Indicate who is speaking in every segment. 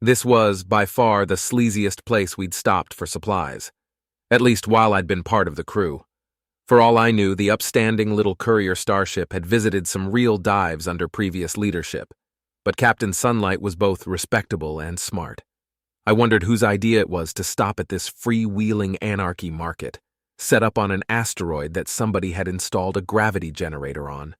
Speaker 1: This was, by far, the sleaziest place we'd stopped for supplies, at least while I'd been part of the crew. For all I knew, the upstanding little courier starship had visited some real dives under previous leadership, but Captain Sunlight was both respectable and smart. I wondered whose idea it was to stop at this freewheeling anarchy market, set up on an asteroid that somebody had installed a gravity generator on.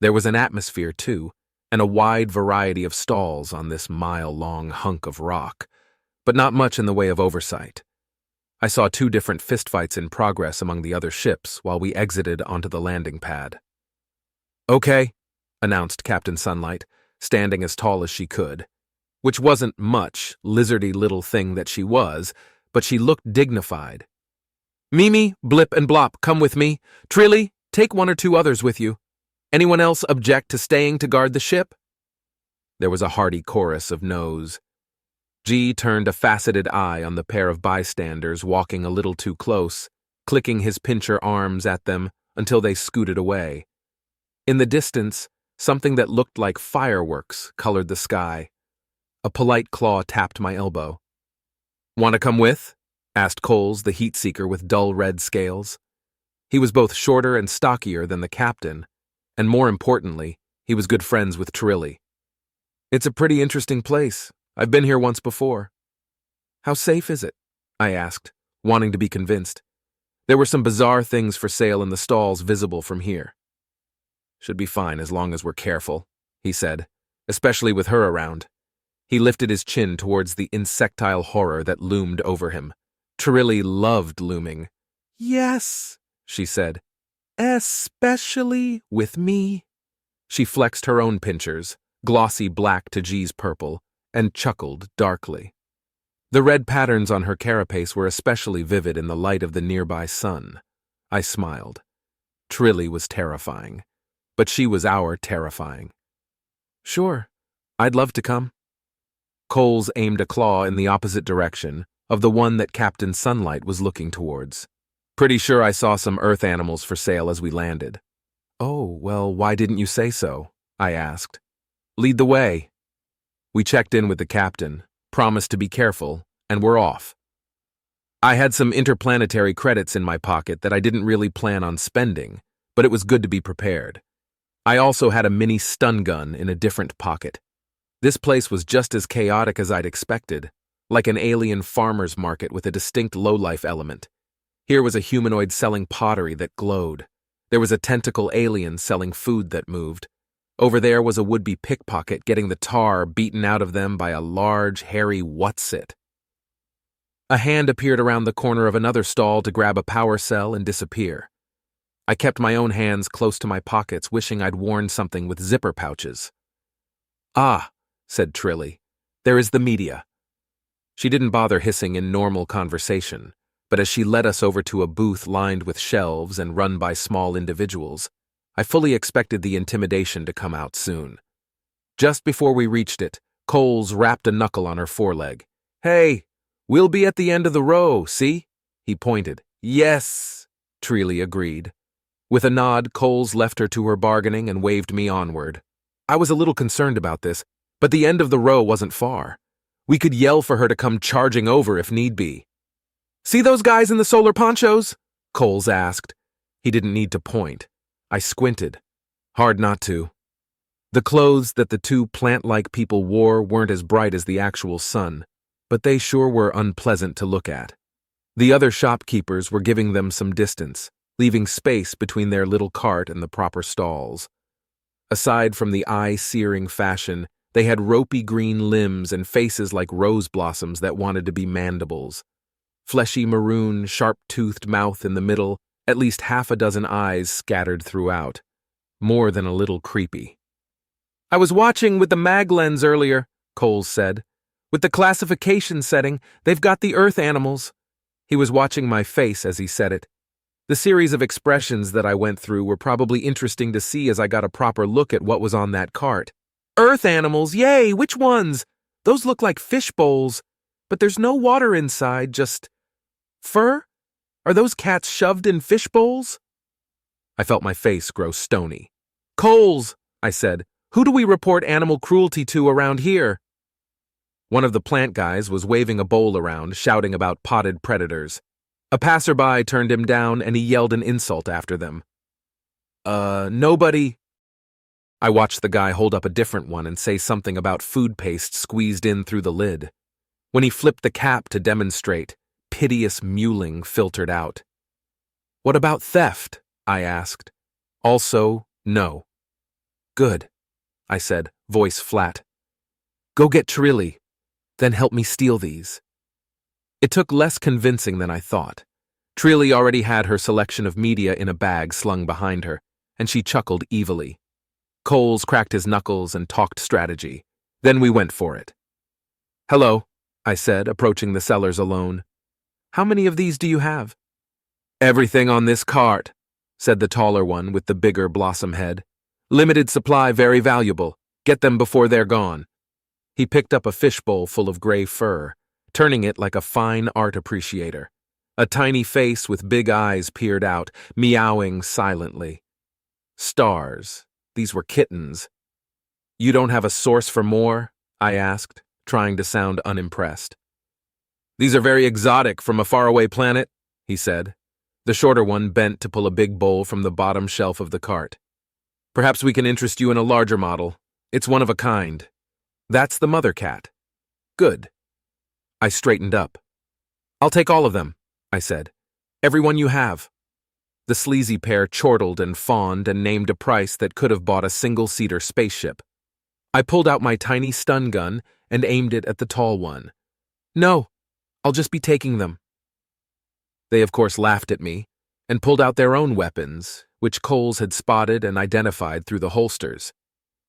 Speaker 1: There was an atmosphere, too, and a wide variety of stalls on this mile-long hunk of rock, but not much in the way of oversight. I saw 2 different fistfights in progress among the other ships while we exited onto the landing pad. "Okay," announced Captain Sunlight, standing as tall as she could, which wasn't much, lizardy little thing that she was, but she looked dignified. "Mimi, Blip, and Blop, come with me. Trilly, take 1 or 2 others with you. Anyone else object to staying to guard the ship?" There was a hearty chorus of no's. G turned a faceted eye on the pair of bystanders walking a little too close, clicking his pincher arms at them until they scooted away. In the distance, something that looked like fireworks colored the sky. A polite claw tapped my elbow. "Want to come with?" asked Coles, the heat seeker with dull red scales. He was both shorter and stockier than the captain, and more importantly, he was good friends with Trilly. "It's a pretty interesting place. I've been here once before." "How safe is it?" I asked, wanting to be convinced. There were some bizarre things for sale in the stalls visible from here. "Should be fine as long as we're careful," he said, "especially with her around." He lifted his chin towards the insectile horror that loomed over him. Trilly loved looming. "Yes," she said, "especially with me." She flexed her own pinchers, glossy black to G's purple, and chuckled darkly. The red patterns on her carapace were especially vivid in the light of the nearby sun. I smiled. Trilly was terrifying, but she was our terrifying. "Sure, I'd love to come." Coles aimed a claw in the opposite direction of the one that Captain Sunlight was looking towards. "Pretty sure I saw some Earth animals for sale as we landed." "Oh, well, why didn't you say so?" I asked. "Lead the way." We checked in with the captain, promised to be careful, and were off. I had some interplanetary credits in my pocket that I didn't really plan on spending, but it was good to be prepared. I also had a mini stun gun in a different pocket. This place was just as chaotic as I'd expected, like an alien farmer's market with a distinct low-life element. Here was a humanoid selling pottery that glowed. There was a tentacle alien selling food that moved. Over there was a would-be pickpocket getting the tar beaten out of them by a large, hairy what's-it. A hand appeared around the corner of another stall to grab a power cell and disappear. I kept my own hands close to my pockets, wishing I'd worn something with zipper pouches. "Ah," said Trilly, "there is the media." She didn't bother hissing in normal conversation, but as she led us over to a booth lined with shelves and run by small individuals, I fully expected the intimidation to come out soon. Just before we reached it, Coles rapped a knuckle on her foreleg. "Hey, we'll be at the end of the row, see?" He pointed. "Yes," Trilly agreed. With a nod, Coles left her to her bargaining and waved me onward. I was a little concerned about this, but the end of the row wasn't far. We could yell for her to come charging over if need be. "See those guys in the solar ponchos?" Coles asked. He didn't need to point. I squinted. Hard not to. The clothes that the 2 plant-like people wore weren't as bright as the actual sun, but they sure were unpleasant to look at. The other shopkeepers were giving them some distance, leaving space between their little cart and the proper stalls. Aside from the eye-searing fashion, they had ropey green limbs and faces like rose blossoms that wanted to be mandibles. Fleshy maroon, sharp-toothed mouth in the middle, at least half a dozen eyes scattered throughout. More than a little creepy. "I was watching with the mag lens earlier," Coles said. "With the classification setting, they've got the Earth animals." He was watching my face as he said it. The series of expressions that I went through were probably interesting to see as I got a proper look at what was on that cart. "Earth animals, yay! Which ones? Those look like fish bowls, but there's no water inside, just fur? Are those cats shoved in fish bowls?" I felt my face grow stony. "Coles," I said, "who do we report animal cruelty to around here?" One of the plant guys was waving a bowl around, shouting about potted predators. A passerby turned him down and he yelled an insult after them. Nobody. I watched the guy hold up a different one and say something about food paste squeezed in through the lid. When he flipped the cap to demonstrate, piteous mewling filtered out. What about theft? I asked. Also, no. Good, I said, voice flat. Go get Trilly, then help me steal these. It took less convincing than I thought. Trilly already had her selection of media in a bag slung behind her, and she chuckled evilly. Coles cracked his knuckles and talked strategy. Then we went for it. Hello, I said, approaching the sellers alone. How many of these do you have? Everything on this cart, said the taller one with the bigger blossom head. Limited supply, very valuable. Get them before they're gone. He picked up a fishbowl full of gray fur, turning it like a fine art appreciator. A tiny face with big eyes peered out, meowing silently. Stars. These were kittens. You don't have a source for more? I asked, trying to sound unimpressed. These are very exotic from a faraway planet, he said. The shorter one bent to pull a big bowl from the bottom shelf of the cart. Perhaps we can interest you in a larger model. It's one of a kind. That's the mother cat. Good. I straightened up. I'll take all of them, I said. Every one you have. The sleazy pair chortled and fawned and named a price that could have bought a single-seater spaceship. I pulled out my tiny stun gun and aimed it at the tall one. No, I'll just be taking them. They of course laughed at me and pulled out their own weapons, which Coles had spotted and identified through the holsters.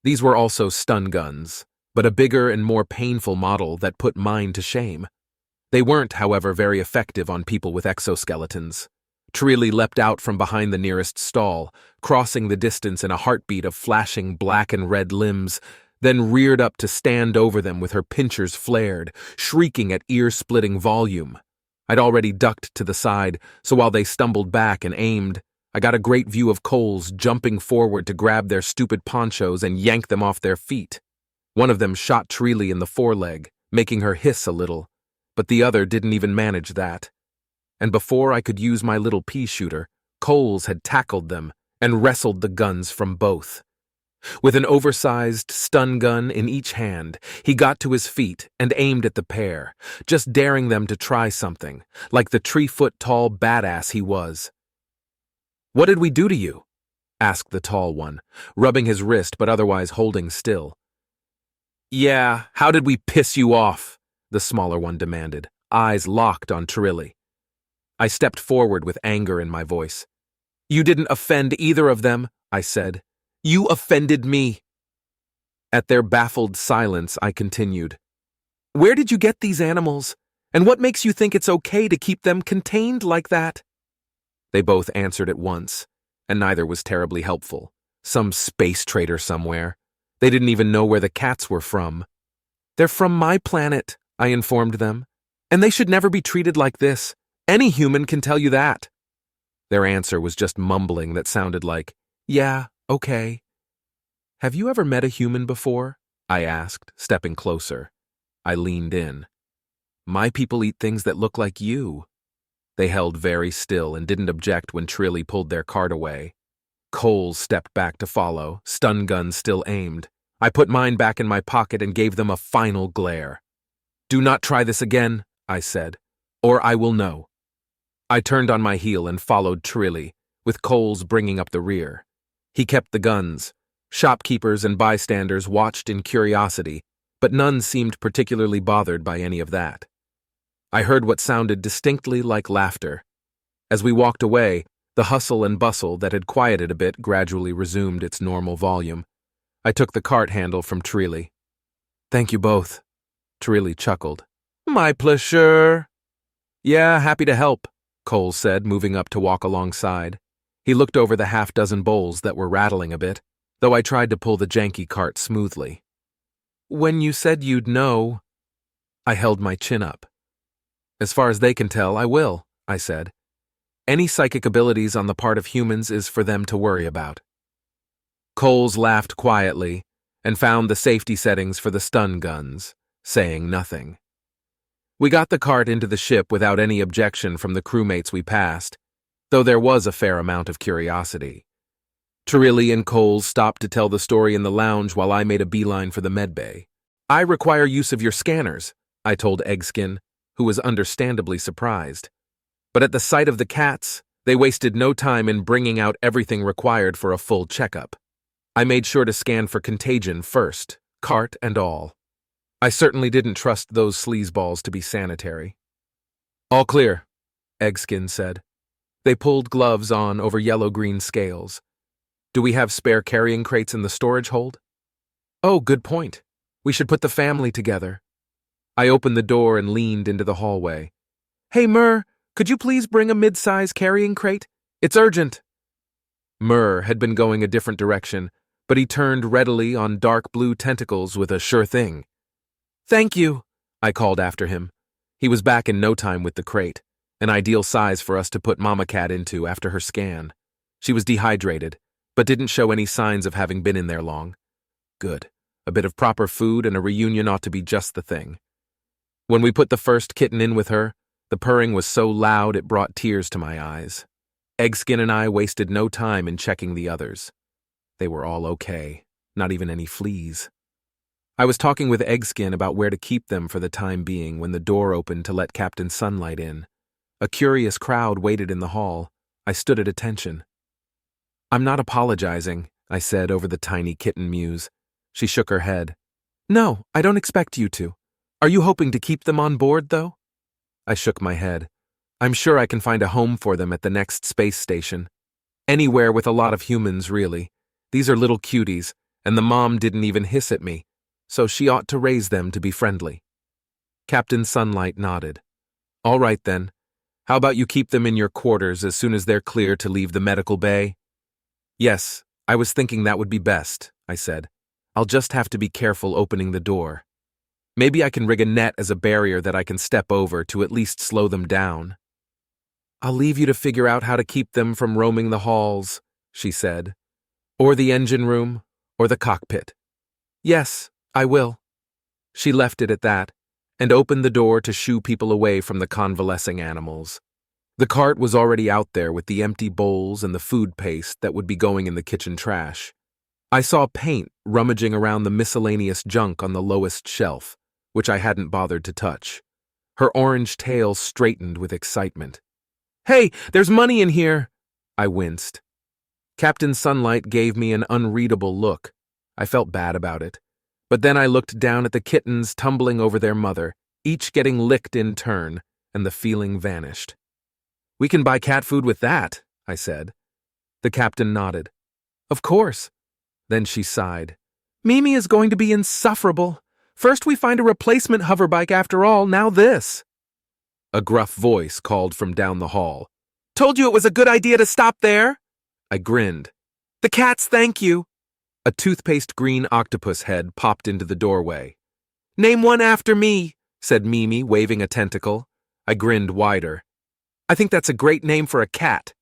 Speaker 1: These were also stun guns, but a bigger and more painful model that put mine to shame. They weren't, however, very effective on people with exoskeletons. Trilly leapt out from behind the nearest stall, crossing the distance in a heartbeat of flashing black and red limbs, then reared up to stand over them with her pincers flared, shrieking at ear-splitting volume. I'd already ducked to the side, so while they stumbled back and aimed, I got a great view of Coles jumping forward to grab their stupid ponchos and yank them off their feet. One of them shot Trilly in the foreleg, making her hiss a little, but the other didn't even manage that. And before I could use my little pea shooter, Coles had tackled them and wrestled the guns from both. With an oversized stun gun in each hand, he got to his feet and aimed at the pair, just daring them to try something, like the 3-foot-tall badass he was. What did we do to you? Asked the tall one, rubbing his wrist but otherwise holding still. Yeah, how did we piss you off? The smaller one demanded, eyes locked on Trilly. I stepped forward with anger in my voice. You didn't offend either of them, I said. You offended me. At their baffled silence, I continued. Where did you get these animals? And what makes you think it's okay to keep them contained like that? They both answered at once, and neither was terribly helpful. Some space trader somewhere. They didn't even know where the cats were from. They're from my planet, I informed them. And they should never be treated like this. Any human can tell you that. Their answer was just mumbling that sounded like, yeah, okay. Have you ever met a human before? I asked, stepping closer. I leaned in. My people eat things that look like you. They held very still and didn't object when Trilly pulled their cart away. Coles stepped back to follow, stun gun still aimed. I put mine back in my pocket and gave them a final glare. Do not try this again, I said, or I will know. I turned on my heel and followed Trilly, with Coles bringing up the rear. He kept the guns. Shopkeepers and bystanders watched in curiosity, but none seemed particularly bothered by any of that. I heard what sounded distinctly like laughter. As we walked away, the hustle and bustle that had quieted a bit gradually resumed its normal volume. I took the cart handle from Trilly. Thank you both. Trilly chuckled. My pleasure. Yeah, happy to help, Coles said, moving up to walk alongside. He looked over the half-dozen bowls that were rattling a bit, though I tried to pull the janky cart smoothly. When you said you'd know, I held my chin up. As far as they can tell, I will, I said. Any psychic abilities on the part of humans is for them to worry about. Coles laughed quietly and found the safety settings for the stun guns, saying nothing. We got the cart into the ship without any objection from the crewmates we passed, though there was a fair amount of curiosity. Trilly and Coles stopped to tell the story in the lounge while I made a beeline for the medbay. "I require use of your scanners," I told Eggskin, who was understandably surprised. But at the sight of the cats, they wasted no time in bringing out everything required for a full checkup. I made sure to scan for contagion first, cart and all. I certainly didn't trust those sleazeballs to be sanitary. "All clear," Eggskin said. They pulled gloves on over yellow-green scales. "Do we have spare carrying crates in the storage hold?" "Oh, good point. We should put the family together." I opened the door and leaned into the hallway. "Hey, Mur, could you please bring a mid-size carrying crate? It's urgent." Mur had been going a different direction, but he turned readily on dark blue tentacles with a sure thing. "Thank you," I called after him. He was back in no time with the crate, an ideal size for us to put Mama Cat into after her scan. She was dehydrated, but didn't show any signs of having been in there long. Good. A bit of proper food and a reunion ought to be just the thing. When we put the first kitten in with her, the purring was so loud it brought tears to my eyes. Eggskin and I wasted no time in checking the others. They were all okay, not even any fleas. I was talking with Eggskin about where to keep them for the time being when the door opened to let Captain Sunlight in. A curious crowd waited in the hall. I stood at attention. "I'm not apologizing," I said over the tiny kitten mews. She shook her head. "No, I don't expect you to. Are you hoping to keep them on board, though?" I shook my head. "I'm sure I can find a home for them at the next space station. Anywhere with a lot of humans, really. These are little cuties, and the mom didn't even hiss at me, so she ought to raise them to be friendly." Captain Sunlight nodded. "All right, then. How about you keep them in your quarters as soon as they're clear to leave the medical bay?" "Yes, I was thinking that would be best," I said. "I'll just have to be careful opening the door. Maybe I can rig a net as a barrier that I can step over to at least slow them down." "I'll leave you to figure out how to keep them from roaming the halls," she said. "Or the engine room, or the cockpit." "Yes, I will." She left it at that, and opened the door to shoo people away from the convalescing animals. The cart was already out there with the empty bowls and the food paste that would be going in the kitchen trash. I saw Paint rummaging around the miscellaneous junk on the lowest shelf, which I hadn't bothered to touch. Her orange tail straightened with excitement. "Hey, there's money in here!" I winced. Captain Sunlight gave me an unreadable look. I felt bad about it. But then I looked down at the kittens tumbling over their mother, each getting licked in turn, and the feeling vanished. "We can buy cat food with that," I said. The captain nodded. "Of course." Then she sighed. "Mimi is going to be insufferable. First we find a replacement hoverbike after all, now this." A gruff voice called from down the hall. "Told you it was a good idea to stop there." I grinned. "The cats thank you." A toothpaste green octopus head popped into the doorway. "Name one after me," said Mimi, waving a tentacle. I grinned wider. "I think that's a great name for a cat."